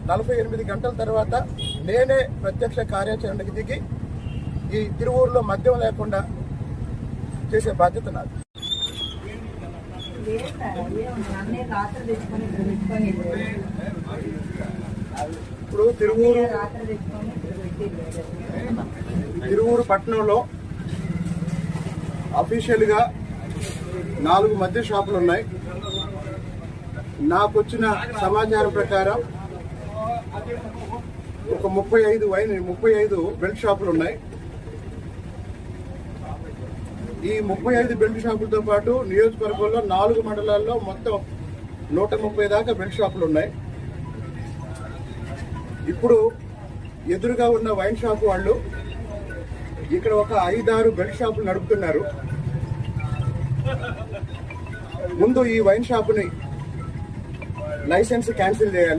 48 గంటల తర్వాత నేనే ప్రత్యక్ష కార్యాచరణకు దిగి ఈ తిరువూరులో మద్యం లేకుండా చేసే బాధ్యత నాది. ఇప్పుడు తిరువూరు పట్టణంలో అఫీషియల్గా 4 మద్య షాపులు ఉన్నాయి. నాకు వచ్చిన సమాచారం ప్రకారం ఒక 35 బెల్ట్ షాపులు ఉన్నాయి. ఈ 35 బెల్ట్ షాపులతో పాటు నియోజకవర్గంలో 4 మండలాల్లో మొత్తం 130 దాకా బెల్ట్ షాపులు ఉన్నాయి. ఇప్పుడు ఎదురుగా ఉన్న వైన్ షాప్ వాళ్ళు ఇక్కడ ఒక 5-6 బెల్ట్ షాపులు నడుపుతున్నారు. ముందు ఈ వైన్ షాపుని లైసెన్స్ క్యాన్సిల్ చేయాలి.